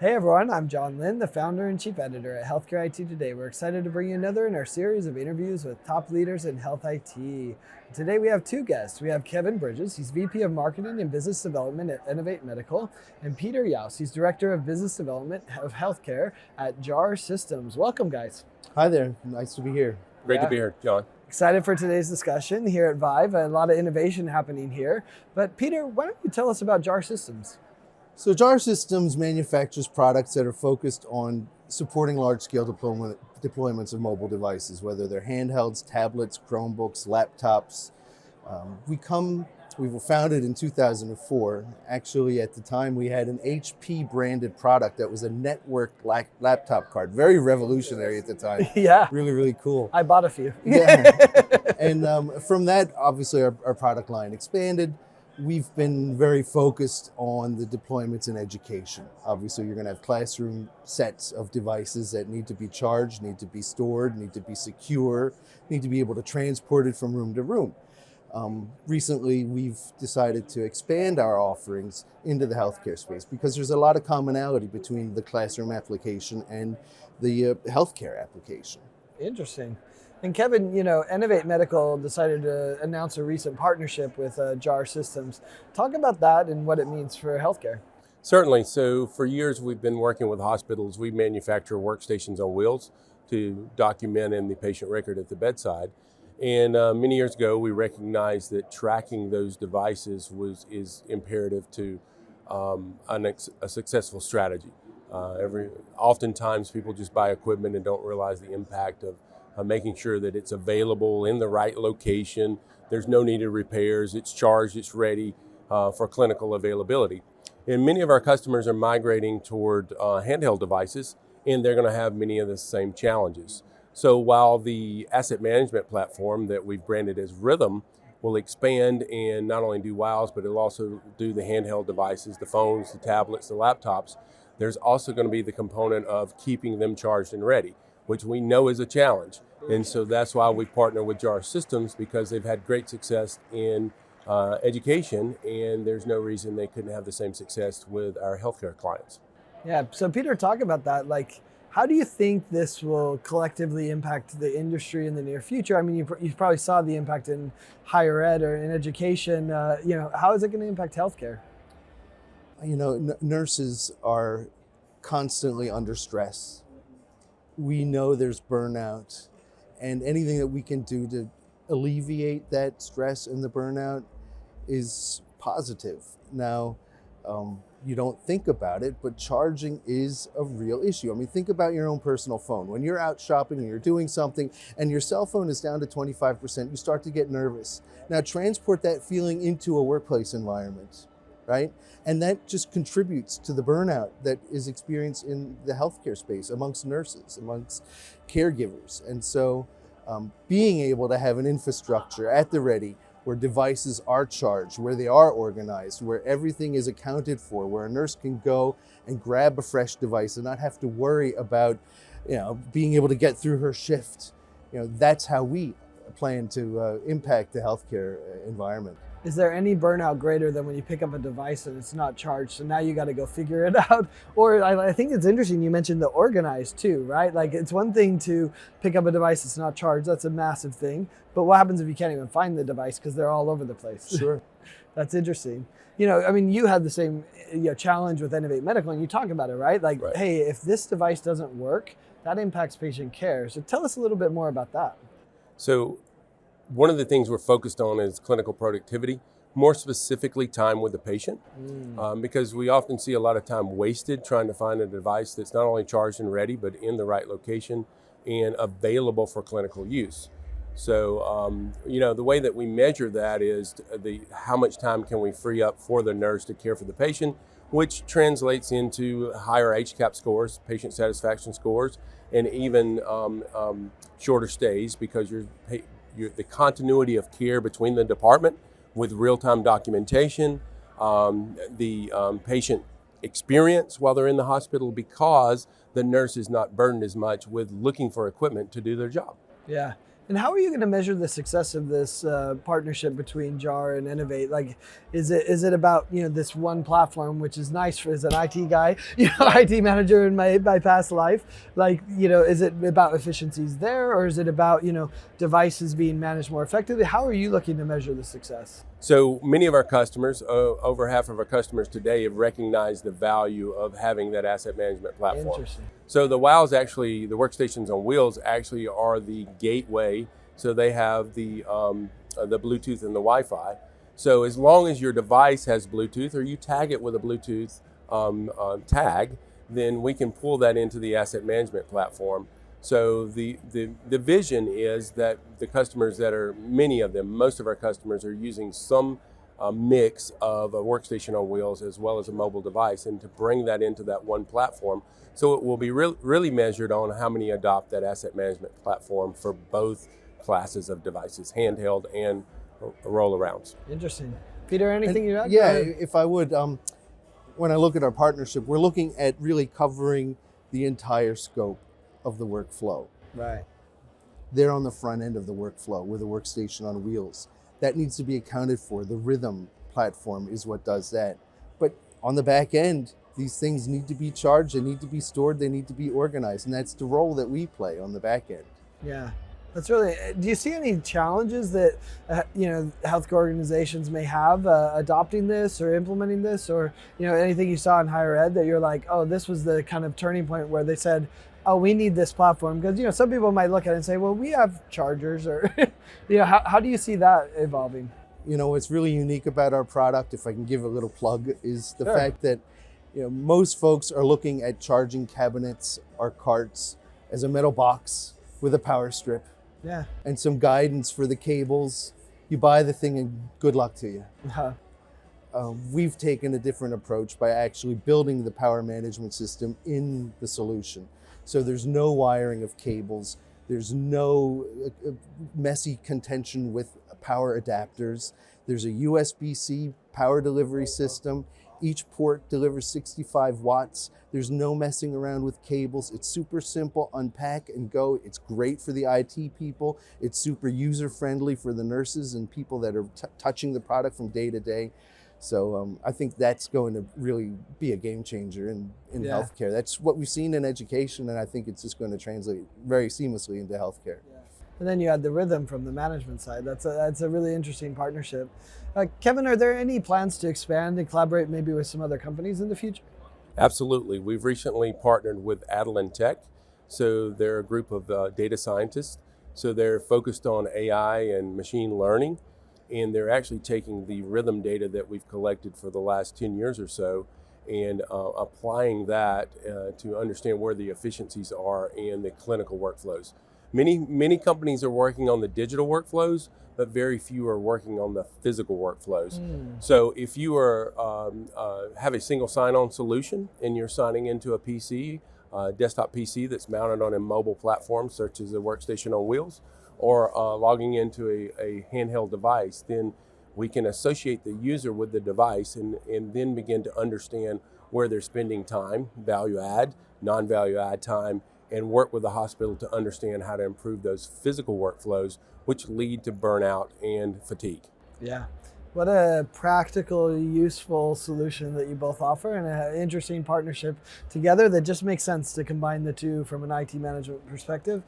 Hey everyone, I'm John Lynn, the founder and chief editor at Healthcare IT Today. We're excited to bring you another in our series of interviews with top leaders in health IT. Today we have two guests. We have Kevin Bridges, he's VP of Marketing and Business Development at Enovate Medical, and Peter Yaus, he's Director of Business Development of Healthcare at JAR Systems. Welcome, guys. Hi there, nice to be here. Great to be here, John. Excited for today's discussion here at Vive. A lot of innovation happening here. But Peter, why don't you tell us about JAR Systems? So JAR Systems manufactures products that are focused on supporting large-scale deployments of mobile devices, whether they're handhelds, tablets, Chromebooks, laptops. We were founded in 2004. Actually, at the time, we had an HP branded product that was a networked laptop card. Very revolutionary at the time. Yeah. Really, really cool. I bought a few. Yeah. And from that, obviously, our product line expanded. We've been very focused on the deployments in education. Obviously, you're going to have classroom sets of devices that need to be charged, need to be stored, need to be secure, need to be able to transport it from room to room. Recently, we've decided to expand our offerings into the healthcare space because there's a lot of commonality between the classroom application and the healthcare application. Interesting. And Kevin, Enovate Medical decided to announce a recent partnership with JAR Systems. Talk about that and what it means for healthcare. Certainly. So for years, we've been working with hospitals. We manufacture workstations on wheels to document in the patient record at the bedside. And many years ago, we recognized that tracking those devices is imperative to a successful strategy. Oftentimes, people just buy equipment and don't realize the impact of making sure that it's available in the right location. There's no needed repairs. It's charged. It's ready for clinical availability. And many of our customers are migrating toward handheld devices, and they're going to have many of the same challenges. So while the asset management platform that we've branded as Rhythm will expand and not only do WOWs, but it'll also do the handheld devices, the phones, the tablets, the laptops, there's also going to be the component of keeping them charged and ready, which we know is a challenge. And so that's why we partner with JAR Systems, because they've had great success in education, and there's no reason they couldn't have the same success with our healthcare clients. Yeah, so Peter, talk about that. How do you think this will collectively impact the industry in the near future? I mean, you probably saw the impact in higher ed or in education. How is it going to impact healthcare? Nurses are constantly under stress. We know there's burnout, and anything that we can do to alleviate that stress and the burnout is positive. Now, you don't think about it, but charging is a real issue. I mean, think about your own personal phone. When you're out shopping and you're doing something and your cell phone is down to 25%, you start to get nervous. Now, transport that feeling into a workplace environment, right? And that just contributes to the burnout that is experienced in the healthcare space amongst nurses, amongst caregivers. And so being able to have an infrastructure at the ready where devices are charged, where they are organized, where everything is accounted for, where a nurse can go and grab a fresh device and not have to worry about, being able to get through her shift. That's how we plan to impact the healthcare environment. Is there any burnout greater than when you pick up a device and it's not charged, so now you got to go figure it out? Or I think it's interesting you mentioned the organized too, right? It's one thing to pick up a device that's not charged, that's a massive thing. But what happens if you can't even find the device because they're all over the place? Sure. That's interesting. You had the same challenge with Enovate Medical, and you talk about it, right? Right. Hey, if this device doesn't work, that impacts patient care. So tell us a little bit more about that. So one of the things we're focused on is clinical productivity, more specifically time with the patient, because we often see a lot of time wasted trying to find a device that's not only charged and ready, but in the right location and available for clinical use. So, the way that we measure that is how much time can we free up for the nurse to care for the patient, which translates into higher HCAP scores, patient satisfaction scores, and even shorter stays, because the continuity of care between the department with real-time documentation, the patient experience while they're in the hospital, because the nurse is not burdened as much with looking for equipment to do their job. Yeah. And how are you going to measure the success of this partnership between JAR and Enovate? Like, is it about this one platform, which is nice for as an IT guy, IT manager in my past life? Like, is it about efficiencies there, or is it about devices being managed more effectively? How are you looking to measure the success? So many of our customers, over half of our customers today, have recognized the value of having that asset management platform. Interesting. So the WOWs actually, the workstations on wheels actually are the gateway. So they have the Bluetooth and the Wi-Fi. So as long as your device has Bluetooth, or you tag it with a Bluetooth tag, then we can pull that into the asset management platform. So the vision is that the customers many of them, most of our customers are using some mix of a workstation on wheels as well as a mobile device, and to bring that into that one platform. So it will be really measured on how many adopt that asset management platform for both classes of devices, handheld and roll-arounds. Interesting. Peter, anything you'd add? Yeah, if I would, when I look at our partnership, we're looking at really covering the entire scope of the workflow. Right. They're on the front end of the workflow with a workstation on wheels. That needs to be accounted for. The Rhythm platform is what does that. But on the back end, these things need to be charged, they need to be stored, they need to be organized. And that's the role that we play on the back end. Yeah. That's really, do you see any challenges that, healthcare organizations may have adopting this or implementing this, or, anything you saw in higher ed that you're like, oh, this was the kind of turning point where they said, oh, we need this platform? Because, some people might look at it and say, well, we have chargers, or, how do you see that evolving? What's really unique about our product, if I can give a little plug, is the Sure. fact that, most folks are looking at charging cabinets or carts as a metal box with a power strip. Yeah. And some guidance for the cables. You buy the thing and good luck to you. Uh-huh. We've taken a different approach by actually building the power management system in the solution. So there's no wiring of cables. There's no messy contention with power adapters. There's a USB-C power delivery system. Each port delivers 65 watts. There's no messing around with cables. It's super simple, unpack and go. It's great for the IT people. It's super user-friendly for the nurses and people that are touching the product from day to day. So I think that's going to really be a game changer in healthcare. That's what we've seen in education, and I think it's just going to translate very seamlessly into healthcare. Yeah. And then you had the Rhythm from the management side. That's a really interesting partnership. Kevin, are there any plans to expand and collaborate maybe with some other companies in the future? Absolutely. We've recently partnered with Adlin Tech. So they're a group of data scientists. So they're focused on AI and machine learning. And they're actually taking the Rhythm data that we've collected for the last 10 years or so and applying that to understand where the efficiencies are in the clinical workflows. Many companies are working on the digital workflows, but very few are working on the physical workflows. So if you have a single sign-on solution and you're signing into a PC, desktop PC that's mounted on a mobile platform such as a workstation on wheels, or logging into a handheld device, then we can associate the user with the device and then begin to understand where they're spending time, value add, non-value add time, and work with the hospital to understand how to improve those physical workflows, which lead to burnout and fatigue. Yeah. What a practical, useful solution that you both offer, and an interesting partnership together that just makes sense to combine the two from an IT management perspective.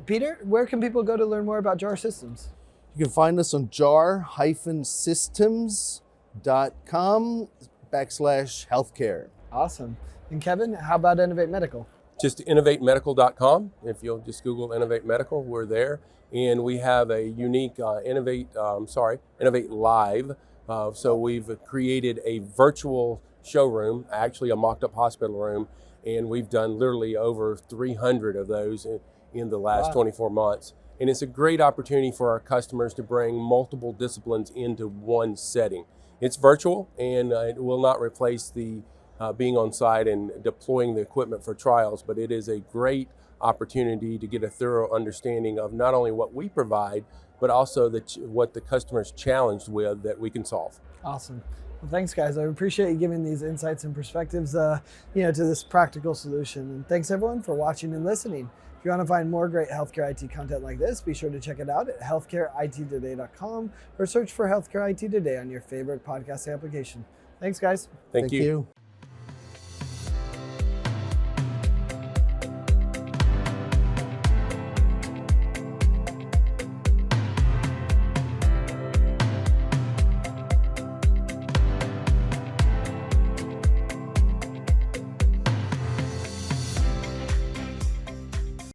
Peter, where can people go to learn more about JAR Systems? You can find us on jar-systems.com/healthcare. Awesome. And Kevin, how about Enovate Medical? Just innovatemedical.com. If you'll just Google Enovate Medical, we're there. And we have a unique Enovate Live. So we've created a virtual showroom, actually a mocked-up hospital room, and we've done literally over 300 of those in the last 24 months. And it's a great opportunity for our customers to bring multiple disciplines into one setting. It's virtual, and it will not replace the being on site and deploying the equipment for trials, but it is a great opportunity to get a thorough understanding of not only what we provide, but also what the customer's challenged with that we can solve. Awesome. Well, thanks, guys. I appreciate you giving these insights and perspectives, to this practical solution. And thanks, everyone, for watching and listening. If If you want to find more great healthcare IT content like this, be sure to check it out at healthcareittoday.com or search for Healthcare IT Today on your favorite podcast application. Thanks, guys. Thank you.